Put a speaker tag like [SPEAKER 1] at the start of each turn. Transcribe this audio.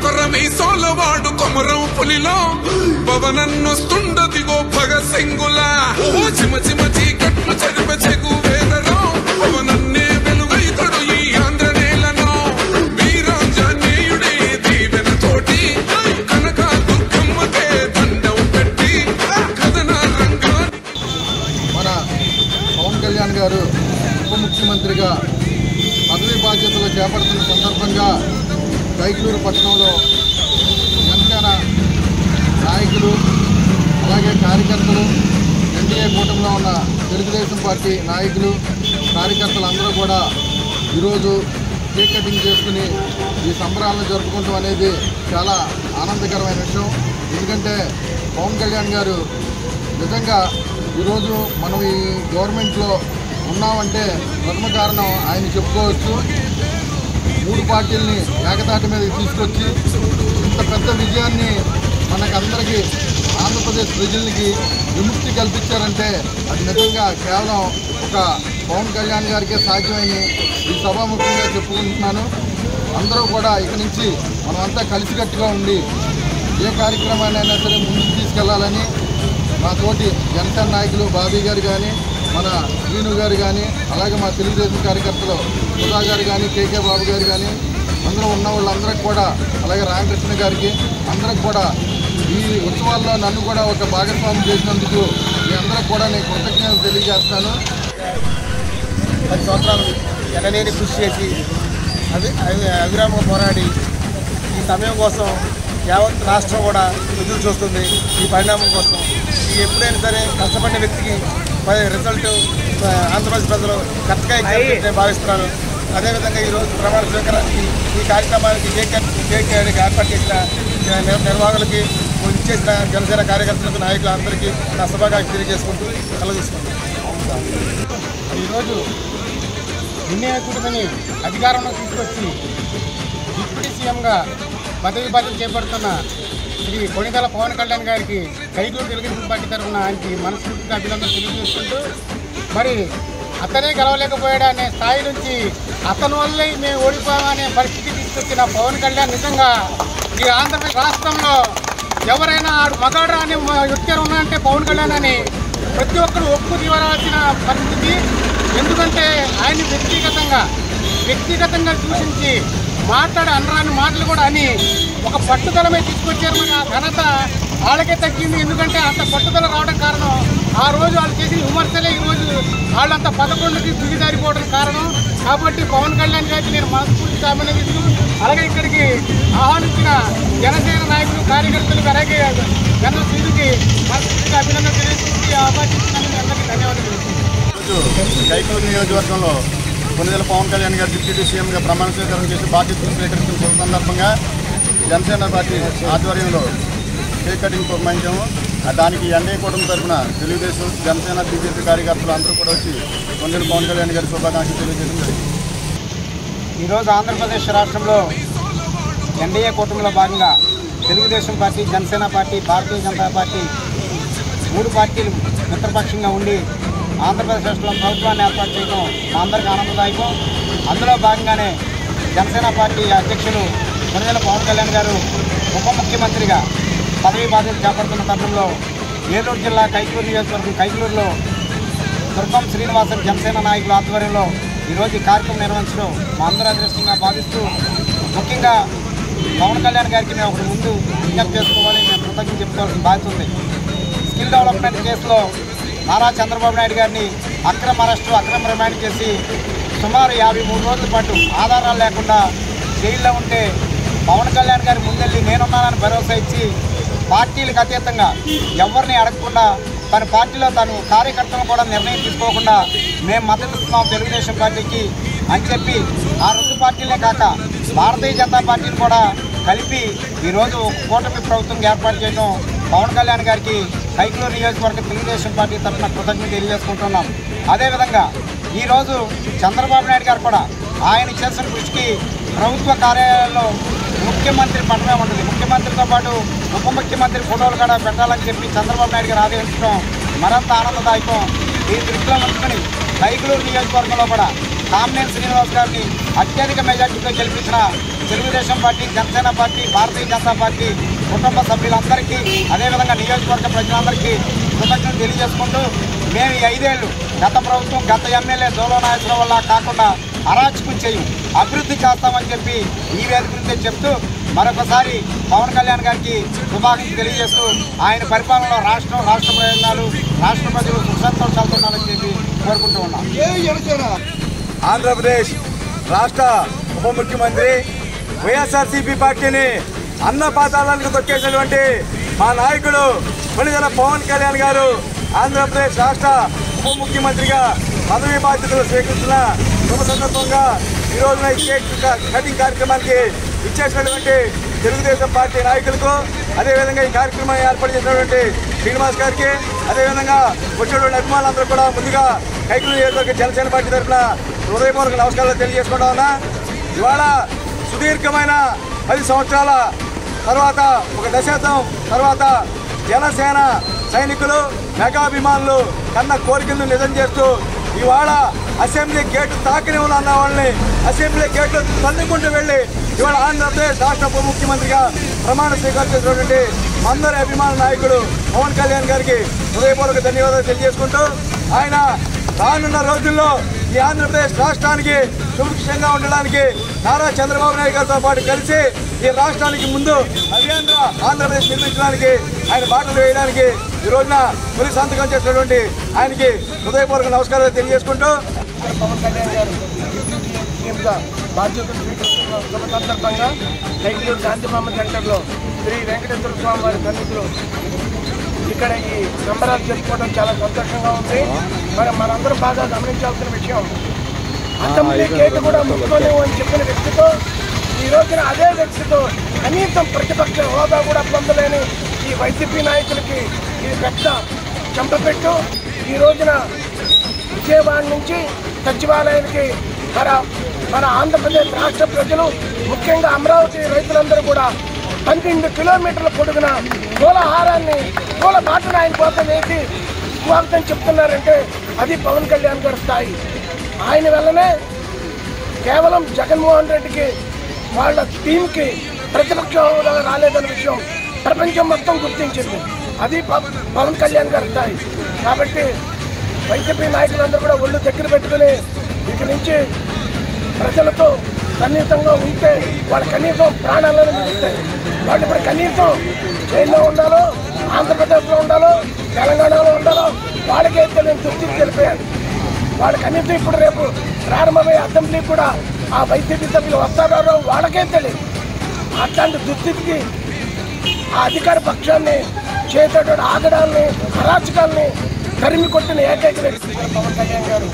[SPEAKER 1] కొర్ర మీ సోలవాడు కొమరం పులిలో పవనన్నొస్తుండదిగో భగత్ సింగులా చిమ చిమ చీకట్లు చదిప చెగు వేదలో పవనన్నే వెలుగైతడు ఈ ఆంధ్ర నేలను వీరాంజనేయుడే దీవెన తోటి కనక దుర్గమ్మకే దండం పెట్టి కథన రంగా
[SPEAKER 2] మన పవన్ కళ్యాణ్ గారు ఉప ముఖ్యమంత్రిగా పదవి బాధ్యతలు చేపడుతున్న సందర్భంగా కైకలూరు పట్టణంలో జనసేన నాయకులు అలాగే కార్యకర్తలు ఎన్డీఏ కూటమిలో ఉన్న తెలుగుదేశం పార్టీ నాయకులు కార్యకర్తలు అందరూ కూడా ఈరోజు కేక్ కటింగ్ చేసుకుని ఈ సంబరాలను జరుపుకుంటాం అనేది చాలా ఆనందకరమైన విషయం. ఎందుకంటే పవన్ కళ్యాణ్ గారు నిజంగా ఈరోజు మనం ఈ గవర్నమెంట్లో ఉన్నామంటే ప్రథమ కారణం ఆయన చెప్పుకోవచ్చు. 3 పార్టీలని ఏకతాటి మీద తీసుకొచ్చి ఇంత పెద్ద విజయాన్ని మనకందరికీ ఆంధ్రప్రదేశ్ ప్రజలకి విముక్తి కల్పించారంటే అది నిజంగా కేవలం ఒక పవన్ కళ్యాణ్ గారికే సాధ్యమని ఈ సభాముఖంగా చెప్పుకుంటున్నాను. అందరూ కూడా ఇక నుంచి మనమంతా కలిసికట్టుగా ఉండి ఏ కార్యక్రమాన్నైనా సరే ముందుకు తీసుకెళ్లాలని మా తోటి జనసేన నాయకులు బాబీ గారు కానీ మన శ్రీను గారు కానీ అలాగే మా తెలుగుదేశం కార్యకర్తలు సుధా గారు కానీ కేకే బాబు గారు కానీ అందరూ ఉన్న వాళ్ళందరికీ కూడా అలాగే రామకృష్ణ గారికి అందరికి కూడా ఈ ఉత్సవాల్లో నన్ను కూడా ఒక భాగస్వామ్యం చేసినందుకు మీ అందరికి కూడా నేను కృతజ్ఞతలు తెలియజేస్తాను.
[SPEAKER 3] 10 సంవత్సరాలు ఎనలేని కృషి చేసి అవిరామంగా పోరాడి ఈ సమయం కోసం యావత్ రాష్ట్రం కూడా ఎదురు చూస్తుంది. ఈ పరిణామం కోసం ఎప్పుడైనా సరే కష్టపడిన వ్యక్తికి రిజల్ట్ ఆంధ్రప్రదేశ్ ప్రజలు కరెక్ట్గా ఇచ్చారని భావిస్తున్నాను. అదేవిధంగా ఈరోజు ప్రమాణ స్వీకారానికి ఈ కార్యక్రమానికి కేక్ ఏర్పాటు చేసిన నిర్వాహకులకి ఇచ్చేసిన జనసేన కార్యకర్తలకు నాయకులందరికీ నా శుభాకాంక్షలు తెలియజేసుకుంటూ కలగజేసుకుంటాను.
[SPEAKER 4] ఈరోజు ఎన్డీఏ కూటమిని అధికారంలో తీసుకొచ్చి డిప్యూటీ సీఎంగా పదవి బాధ్యత చేపడుతున్న శ్రీ కొణిదెల పవన్ కళ్యాణ్ గారికి కైకలూరు తెలుగుదేశం పార్టీ తరఫున ఆయనకి మనస్ఫూర్తిగా అభినందనలు తెలియజేసుకుంటూ మరి అతనే గెలవలేకపోయాడనే స్థాయి నుంచి అతని వల్లే మేము ఓడిపోయామనే పరిస్థితి తీసుకొచ్చిన పవన్ కళ్యాణ్ నిజంగా ఈ ఆంధ్రప్రదేశ్ రాష్ట్రంలో ఎవరైనా ఆడు మగాడు అని వ్యక్తి ఉన్నాయంటే పవన్ కళ్యాణ్ అని ప్రతి ఒక్కరు ఒప్పు తీవరాల్సిన పరిస్థితి. ఎందుకంటే ఆయన వ్యక్తిగతంగా దూషించి మాట్లాడే అనరాని మాటలు కూడా అని ఒక పట్టుదల మీద తీసుకొచ్చారు. మరి ఆ ఘనత వాళ్ళకే తగ్గింది. ఎందుకంటే అంత పట్టుదల రావడం కారణం ఆ రోజు వాళ్ళు చేసిన విమర్శలే ఈరోజు వాళ్ళంత 11కి దిగిజారిపోవడం కారణం. కాబట్టి పవన్ కళ్యాణ్ గారికి నేను మనస్ఫూర్తిగా అభినందిస్తూ అలాగే ఇక్కడికి ఆహ్వానించిన జనసేన నాయకులు కార్యకర్తలకు అలాగే జన శ్రీకి మనస్ఫూర్తిగా అభినందన తెలియజేసి ఆహ్వానించినందుకు అందరికీ ధన్యవాదాలు తెలుస్తున్నాను.
[SPEAKER 3] కైకలూరు నియోజకవర్గంలో కొణిదెల పవన్ కళ్యాణ్ గారు డిప్యూటీ సీఎంగా ప్రమాణ స్వీకారం చేసి బాధ్యతలు స్వీకరిస్తున్న సందర్భంగా జనసేన పార్టీ ఆధ్వర్యంలో కేక్ కటింగ్ పురమాయించాము. దానికి ఎన్డీఏ కూటమి తరఫున తెలుగుదేశం జనసేన బీజేపీ కార్యకర్తలు అందరూ కూడా వచ్చి కొణిదెల పవన్ కళ్యాణ్ గారి శుభాకాంక్షలు తెలియజేయడం జరిగింది.
[SPEAKER 4] ఈరోజు ఆంధ్రప్రదేశ్ రాష్ట్రంలో ఎన్డీఏ కూటమిలో భాగంగా Telugu Desam party, Janasena party, Bharatiya Janata party 3 పార్టీలు మిత్రపక్షంగా ఉండి ఆంధ్రప్రదేశ్ రాష్ట్రంలో ప్రభుత్వాన్ని ఏర్పాటు చేయడం మా అందరికీ ఆనందదాయకం. అందులో భాగంగానే జనసేన పార్టీ అధ్యక్షులు కొణిదెల పవన్ కళ్యాణ్ గారు ఉప ముఖ్యమంత్రిగా పదవి బాధ్యత చేపడుతున్న తరుణంలో ఏలూరు జిల్లా కైకలూరు నియోజకవర్గం కైకలూరులో దుర్గం శ్రీనివాసన్ జనసేన నాయకుల ఆధ్వర్యంలో ఈరోజు ఈ కార్యక్రమం నిర్వహించడం మా అందరూ అదృష్టంగా భావిస్తూ ముఖ్యంగా పవన్ కళ్యాణ్ గారికి మేము ఒకటి ముందు విజ్ఞప్తి చేసుకోవాలి, మేము కృతజ్ఞత చెప్పుకోవాల్సిన బాధ్యత ఉంది. స్కిల్ డెవలప్మెంట్ కేసులో నారా చంద్రబాబు నాయుడు గారిని అక్రమ అరెస్టు, అక్రమ రిమాండ్ చేసి సుమారు 53 రోజుల పాటు ఆధారాలు లేకుండా జైల్లో ఉంటే పవన్ కళ్యాణ్ గారి ముందెళ్ళి నేనున్నానని భరోసా ఇచ్చి పార్టీలకు అతీతంగా ఎవరిని అడగకుండా తన పార్టీలో తను కార్యకర్తలను కూడా నిర్ణయం తీసుకోకుండా మేము మద్దతు ఇస్తున్నాం తెలుగుదేశం పార్టీకి అని చెప్పి ఆ 2 పార్టీలే కాక భారతీయ జనతా పార్టీని కూడా కలిపి ఈరోజు కూటమి ప్రభుత్వం ఏర్పాటు చేయడం పవన్ కళ్యాణ్ గారికి కైకలూరు నియోజకవర్గ తెలుగుదేశం పార్టీ తరఫున కృతజ్ఞతలు తెలియజేసుకుంటున్నాం. అదేవిధంగా ఈరోజు చంద్రబాబు నాయుడు గారు కూడా ఆయన చేసిన కృషికి ప్రభుత్వ కార్యాలయాల్లో ముఖ్యమంత్రి పట్టమే ఉంటుంది. ముఖ్యమంత్రితో పాటు ఉప ముఖ్యమంత్రి ఫోటోలు కూడా పెట్టాలని చెప్పి చంద్రబాబు నాయుడు గారు ఆదేశించడం మరింత ఆనందదాయకం. ఈ దృష్టిలో ఉంచుకొని కైకలూరు నియోజకవర్గంలో కూడా కామినేని శ్రీనివాస్ గారిని అత్యధిక మెజార్టీతో గెలిపించిన Telugu Desam party, Janasena party, Bharatiya Janata party కుటుంబ సభ్యులందరికీ, అదేవిధంగా నియోజకవర్గ ప్రజలందరికీ కృతజ్ఞతలు తెలియజేసుకుంటూ, మేము ఈ 5 ఏళ్ళు గత ప్రభుత్వం, గత ఎమ్మెల్యే దోలనాయకుల వల్ల కాకుండా అరాచకం చేయం, అభివృద్ధి చేస్తామని చెప్పి ఈ వేదిక గురించి చెప్తూ మరొకసారి పవన్ కళ్యాణ్ గారికి శుభాకాంక్షలు తెలియజేస్తూ ఆయన పరిపాలనలో రాష్ట్ర ప్రయోజనాలు, రాష్ట్ర ప్రజలు సుఖ సంతోషాలతో ఉండాలని చెప్పి కోరుకుంటూ ఉన్నాం.
[SPEAKER 5] ఆంధ్రప్రదేశ్ రాష్ట్ర ఉప ముఖ్యమంత్రి, వైఎస్ఆర్సీపీ పార్టీని అన్న పాతాళాలకు తొక్కేసినటువంటి మా నాయకుడు కొణిదెల పవన్ కళ్యాణ్ గారు ఆంధ్రప్రదేశ్ రాష్ట్ర ఉప ముఖ్యమంత్రిగా పదవీ బాధ్యతలు స్వీకరించిన శుభ సందర్భంగా ఈ రోజున ఈ కేక్ కటింగ్ కార్యక్రమానికి ఇచ్చేసినటువంటి తెలుగుదేశం పార్టీ నాయకులకు, అదేవిధంగా ఈ కార్యక్రమాన్ని ఏర్పాటు చేసినటువంటి శ్రీనివాస్ గారికి, అదేవిధంగా వచ్చినటువంటి అభిమానులందరూ కూడా ముందుగా కైకలూరు నియోజకవర్గ జనసేన పార్టీ తరఫున హృదయపూర్వక నమస్కారాలు తెలియజేసుకుంటా ఉన్నా. ఇవాళ సుదీర్ఘమైన 10 సంవత్సరాల తర్వాత, ఒక దశాబ్దం తర్వాత జనసేన సైనికులు, మెగాభిమానులు కన్న కోరికలను నిజం చేస్తూ ఇవాళ అసెంబ్లీ గేటు తాకిని ఉన్న వాళ్ళని అసెంబ్లీ గేట్లు తన్నుకుంటూ వెళ్ళి ఇవాళ ఆంధ్రప్రదేశ్ రాష్ట్ర ఉప ముఖ్యమంత్రిగా ప్రమాణ స్వీకారం చేసినటువంటి అందరి అభిమాన నాయకుడు పవన్ కళ్యాణ్ గారికి హృదయపూర్వక ధన్యవాదాలు తెలియజేసుకుంటూ, ఆయన రానున్న రోజుల్లో ఈ ఆంధ్రప్రదేశ్ రాష్ట్రానికి సుభిక్షంగా ఉండడానికి నారా చంద్రబాబు నాయుడు గారితో పాటు కలిసి ఈ రాష్ట్రానికి ముందు నవ్యాంధ్ర ఆంధ్రప్రదేశ్ నిర్మించడానికి ఆయన బాటలు వేయడానికి ఈ రోజున తొలి సంతకం చేసినటువంటి ఆయనకి హృదయపూర్వక నమస్కారాలు తెలియజేసుకుంటూ,
[SPEAKER 3] పవన్ కళ్యాణ్ గారు సీఎంగా బాధ్యతలు స్వీకరిస్తున్న శుభ సందర్భంగా కైకలూరు శాంతిమామ సెంటర్లో శ్రీ వెంకటేశ్వర స్వామి వారి సన్నిధిలో ఇక్కడ ఈ సంబరాలు జరుపుకోవడం చాలా సంతోషంగా ఉంది. మనందరూ బాగా గమనించాల్సిన విషయం, అసెంబ్లీ గేటు కూడా ముట్టుకోలేము అని చెప్పిన వ్యక్తితో ఈ రోజున అదే వ్యక్తితో కనీసం ప్రతిపక్ష హోదా కూడా పొందలేని ఈ వైసీపీ నాయకులకి ఇది పెద్ద చంపపెట్టు. ఈ రోజున విజయవాడ నుంచి సచివాలయానికి మన ఆంధ్రప్రదేశ్ రాష్ట్ర ప్రజలు, ముఖ్యంగా అమరావతి రైతులందరూ కూడా 12 కిలోమీటర్ల పొడుగున పూల బాటను ఆయన కోసం వేసి స్వాగతం చెప్తున్నారంటే అది పవన్ కళ్యాణ్ గారి స్థాయి. ఆయన వల్లనే కేవలం జగన్మోహన్ రెడ్డికి, వాళ్ళ టీంకి ప్రతిపక్ష హోదా రాలేదన్న విషయం ప్రపంచం మొత్తం గుర్తించింది. అది పవన్ కళ్యాణ్ గారి స్థాయి. కాబట్టి వైసీపీ నాయకులందరూ కూడా ఒళ్ళు దగ్గర పెట్టుకుని ఇక నుంచి ప్రజలతో సన్నిహితంగా ఉంటే వాళ్ళు కనీసం ప్రాణాలను మిగులుతాయి. వాళ్ళు ఇప్పుడు కనీసం జైల్లో ఉండాలో, ఆంధ్రప్రదేశ్లో ఉండాలో, తెలంగాణలో ఉండాలో వాళ్ళకే తెలియని దుస్థితి తెలిపారు. వాళ్ళు కనీసం ఇప్పుడు రేపు ప్రారంభమయ్యే అసెంబ్లీ కూడా ఆ వైసీపీ సభ్యులు వస్తారో వాళ్ళకే తెలియదు. అట్లాంటి దుస్థితికి ఆ అధికార పక్షాన్ని చేసేటువంటి ఆగడాల్ని, అరాచకాల్ని తరిమి కొట్టిన ఏకైక వ్యక్తి పవన్ కళ్యాణ్ గారు.